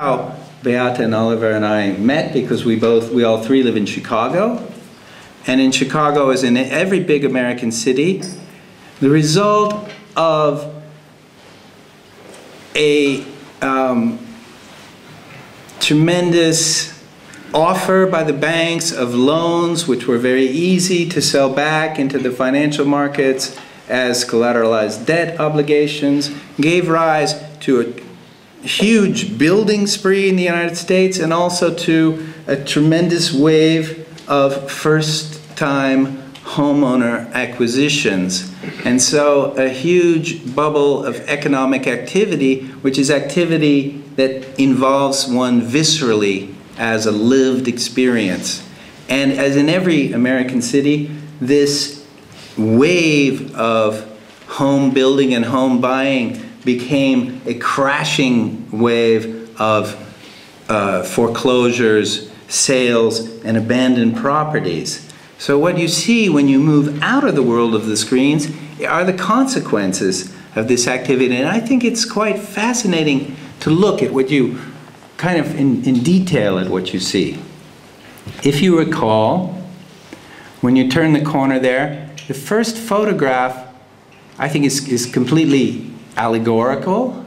How Beata and Oliver and I met, because we all three live in Chicago. And in Chicago, as in every big American city, the result of a tremendous offer by the banks of loans, which were very easy to sell back into the financial markets as collateralized debt obligations, gave rise to a huge building spree in the United States, and also to a tremendous wave of first-time homeowner acquisitions. And so a huge bubble of economic activity, which is activity that involves one viscerally as a lived experience. And as in every American city, this wave of home building and home buying became a crashing wave of foreclosures, sales, and abandoned properties. So what you see when you move out of the world of the screens are the consequences of this activity. And I think it's quite fascinating to look at what you kind of in detail at what you see. If you recall, when you turn the corner there, the first photograph I think is completely allegorical.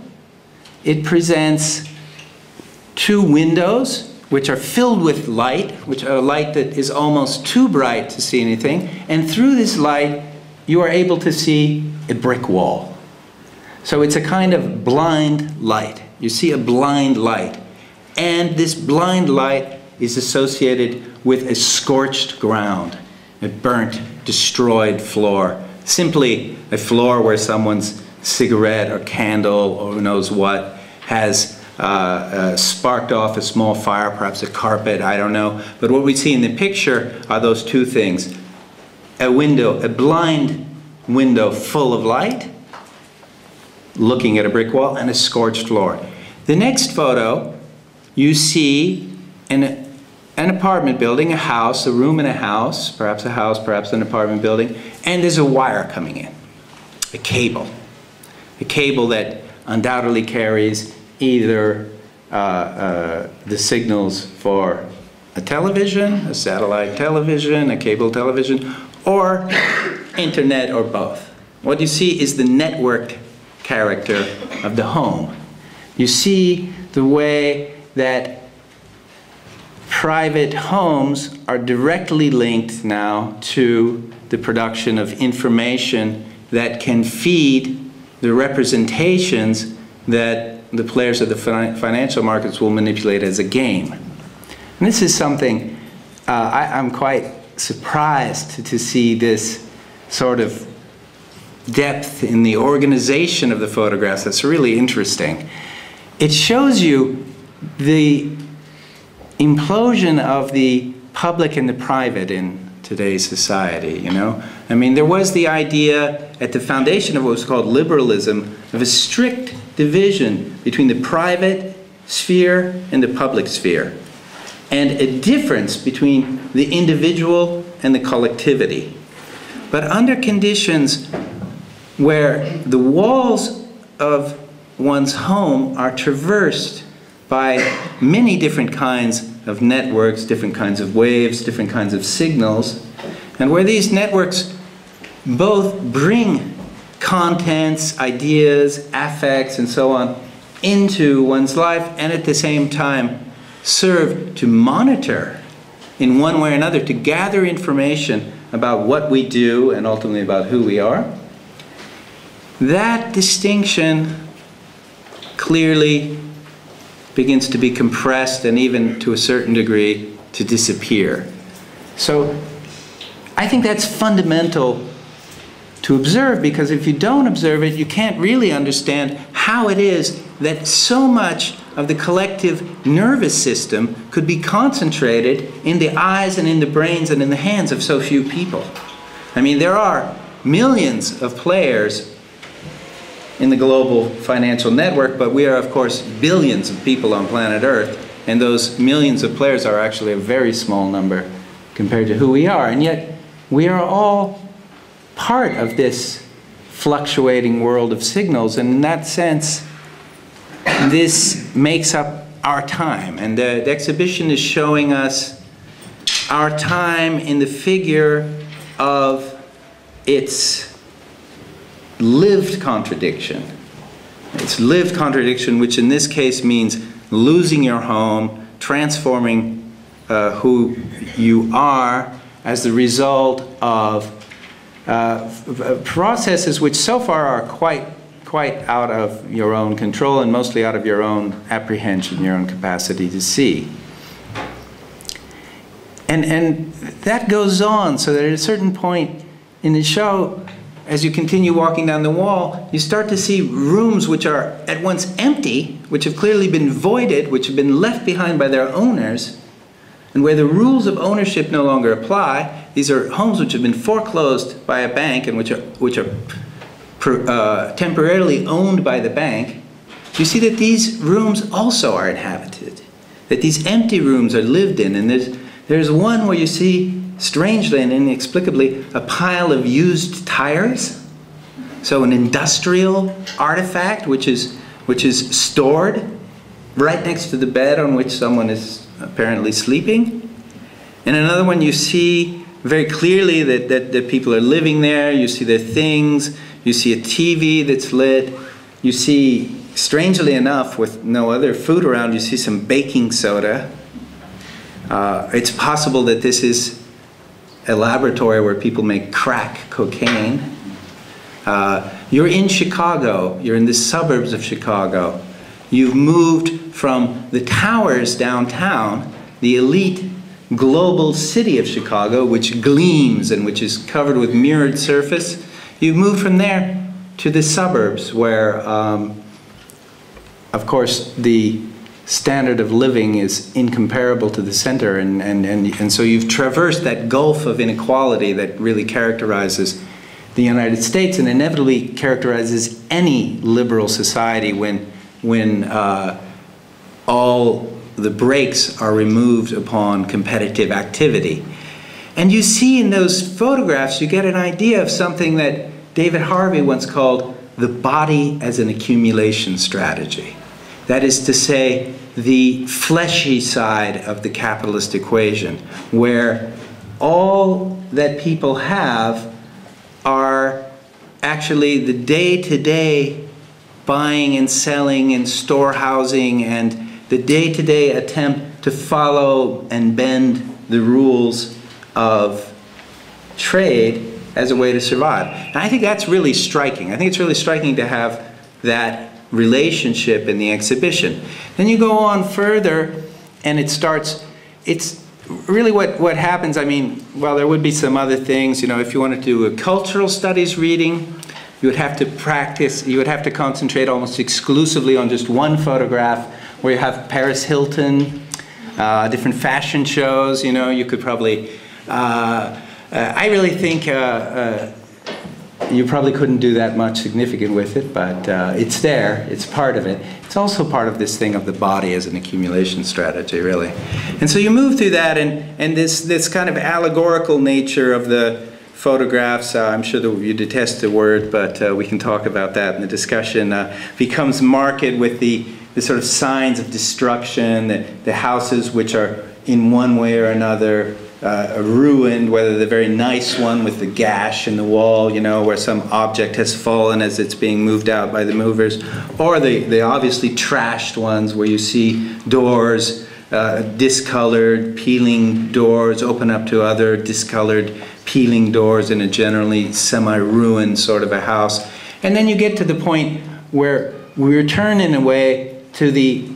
It presents two windows which are filled with light, which are a light that is almost too bright to see anything, and through this light you are able to see a brick wall. So it's a kind of blind light. You see a blind light, and this blind light is associated with a scorched ground, a burnt, destroyed floor, simply a floor where someone's cigarette or candle or who knows what has sparked off a small fire, perhaps a carpet, I don't know. But what we see in the picture are those two things. A window, a blind window full of light, looking at a brick wall, and a scorched floor. The next photo, you see an apartment building, a house, a room in a house, perhaps an apartment building, and there's a wire coming in, a cable that undoubtedly carries either the signals for a television, a satellite television, a cable television, or internet, or both. What you see is the networked character of the home. You see the way that private homes are directly linked now to the production of information that can feed the representations that the players of the financial markets will manipulate as a game. And this is something I'm quite surprised to see this sort of depth in the organization of the photographs. That's really interesting. It shows you the implosion of the public and the private in today's society, you know? I mean, there was the idea at the foundation of what was called liberalism of a strict division between the private sphere and the public sphere, and a difference between the individual and the collectivity. But under conditions where the walls of one's home are traversed by many different kinds of networks, different kinds of waves, different kinds of signals, and where these networks both bring contents, ideas, affects, and so on into one's life, and at the same time serve to monitor in one way or another, to gather information about what we do and ultimately about who we are. That distinction clearly begins to be compressed and even to a certain degree to disappear. So I think that's fundamental to observe, because if you don't observe it, you can't really understand how it is that so much of the collective nervous system could be concentrated in the eyes and in the brains and in the hands of so few people. I mean, there are millions of players in the global financial network, but we are, of course, billions of people on planet Earth, and those millions of players are actually a very small number compared to who we are. And yet, we are all part of this fluctuating world of signals, and in that sense, this makes up our time. And the exhibition is showing us our time in the figure of its lived contradiction. It's lived contradiction, which in this case means losing your home, transforming who you are as the result of processes which so far are quite out of your own control and mostly out of your own apprehension, your own capacity to see. And that goes on, so that at a certain point in the show, as you continue walking down the wall, you start to see rooms which are at once empty, which have clearly been voided, which have been left behind by their owners, and where the rules of ownership no longer apply. These are homes which have been foreclosed by a bank and which are temporarily owned by the bank. You see that these rooms also are inhabited, that these empty rooms are lived in. And there's one where you see, strangely and inexplicably, a pile of used tires. So an industrial artifact which is stored right next to the bed on which someone is apparently sleeping. And another one you see very clearly that people are living there. You see their things. You see a TV that's lit. You see, strangely enough, with no other food around, you see some baking soda. It's possible that this is a laboratory where people make crack cocaine. You're in Chicago. You're in the suburbs of Chicago. You've moved from the towers downtown, the elite global city of Chicago, which gleams and which is covered with mirrored surface. You've moved from there to the suburbs where, of course, the standard of living is incomparable to the center, and so you've traversed that gulf of inequality that really characterizes the United States and inevitably characterizes any liberal society when all the brakes are removed upon competitive activity. And you see in those photographs, you get an idea of something that David Harvey once called the body as an accumulation strategy. That is to say, the fleshy side of the capitalist equation, where all that people have are actually the day-to-day buying and selling and storehousing and the day-to-day attempt to follow and bend the rules of trade as a way to survive. And I think that's really striking. I think it's really striking to have that relationship in the exhibition. Then you go on further and it's really what happens. I mean, well, there would be some other things, you know, if you want to do a cultural studies reading, you would have to practice, you would have to concentrate almost exclusively on just one photograph where you have Paris Hilton, different fashion shows, you know, you could probably, I really think you probably couldn't do that much significant with it, but it's there, it's part of it. It's also part of this thing of the body as an accumulation strategy, really. And so you move through that, and this kind of allegorical nature of the photographs, I'm sure that you detest the word, but we can talk about that in the discussion, becomes marked with the sort of signs of destruction, the houses which are in one way or another ruined, whether the very nice one with the gash in the wall, you know, where some object has fallen as it's being moved out by the movers, or the obviously trashed ones where you see doors, discolored, peeling doors open up to other discolored, peeling doors in a generally semi-ruined sort of a house. And then you get to the point where we return in a way to the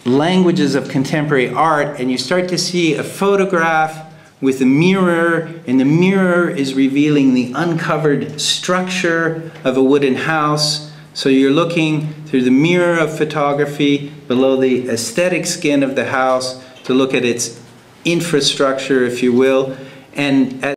languages of contemporary art, and you start to see a photograph with a mirror, and the mirror is revealing the uncovered structure of a wooden house. So you're looking through the mirror of photography below the aesthetic skin of the house to look at its infrastructure, if you will. And